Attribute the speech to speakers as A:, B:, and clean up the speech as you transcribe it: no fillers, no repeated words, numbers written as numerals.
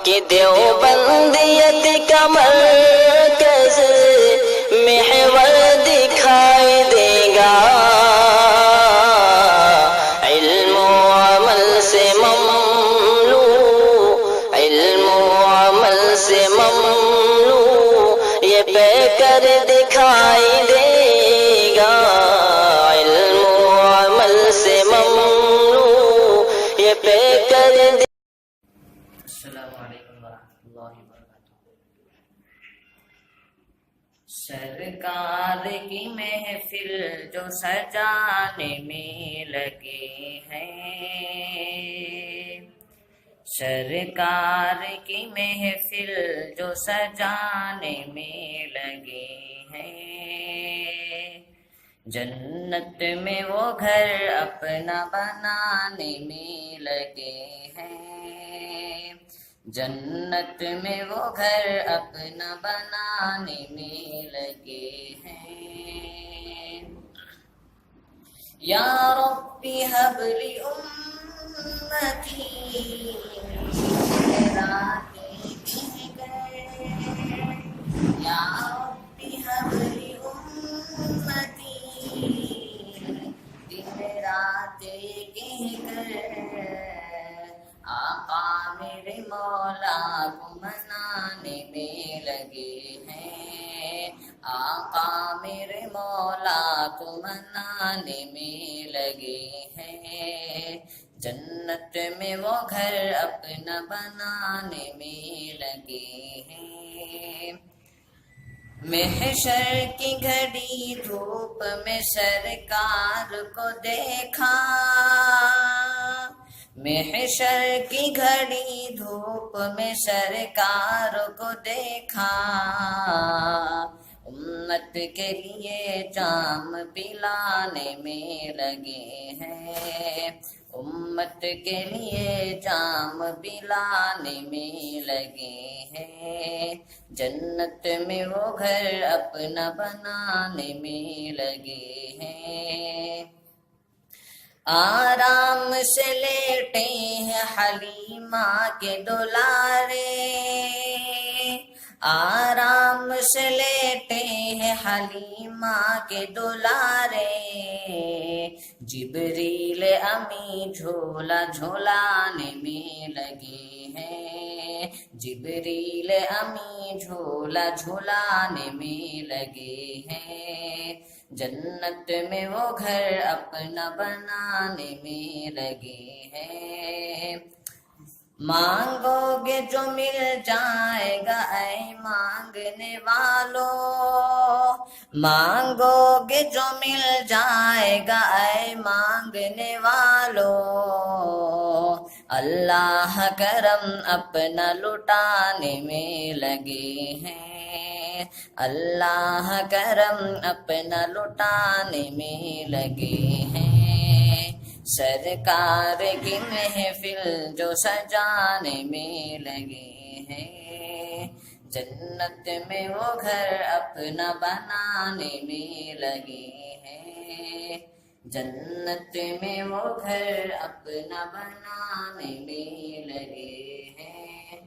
A: کہ دیوبندیت کا مرکز محور دکھائی دے گا، علم و عمل سے مملو، علم و عمل سے مملو یہ پہ کر دکھائی دے گا، علم و عمل سے مملو یہ پہ کر
B: السلام علیکم ورحمۃ اللہ وبرکاتہ۔ سرکار کی محفل جو سجانے میں لگے ہیں، سرکار کی محفل جو سجانے میں لگے ہیں، جنت میں وہ گھر اپنا بنانے میں لگے ہیں، جنت میں وہ گھر اپنا بنانے میں لگے ہیں۔ یا ربی حب لی امتی راتے کہہ گئے، یا ربی حب لی امتی دن رات کہہ گئے، آقا میرے مولا کو منانے میں لگے ہیں، آقا میرے مولا کو منانے میں لگے ہیں، جنت میں وہ گھر اپنا بنانے میں لگے ہیں۔ محشر کی گھڑی دھوپ میں سرکار کو دیکھا، محشر کی گھڑی دھوپ میں سرکار کو دیکھا، امت کے لیے جام پلانے میں لگے ہیں، امت کے لیے جام پلانے میں لگے ہیں، جنت میں وہ گھر اپنا بنانے میں لگے ہیں۔ آرام سے لیٹے ہیں حلیمہ کے دلارے، آرام سے لیٹے ہیں حلیمہ کے دلارے، جبریل امی جھولا جھولانے میں لگے ہیں، جبریل امی جھولا جھولانے میں لگے ہیں، جنت میں وہ گھر اپنا بنانے میں لگے ہیں۔ مانگو گے جو مل جائے گا اے مانگنے والو، مانگو گے جو مل جائے گا اے مانگنے والو، اللہ کرم اپنا لٹانے میں لگے ہیں، اللہ کرم اپنا لٹانے میں لگے ہیں، سرکار کی محفل جو سجانے میں لگے ہیں، جنت میں وہ گھر اپنا بنانے میں لگے ہیں، جنت میں وہ گھر اپنا بنانے میں لگے ہیں۔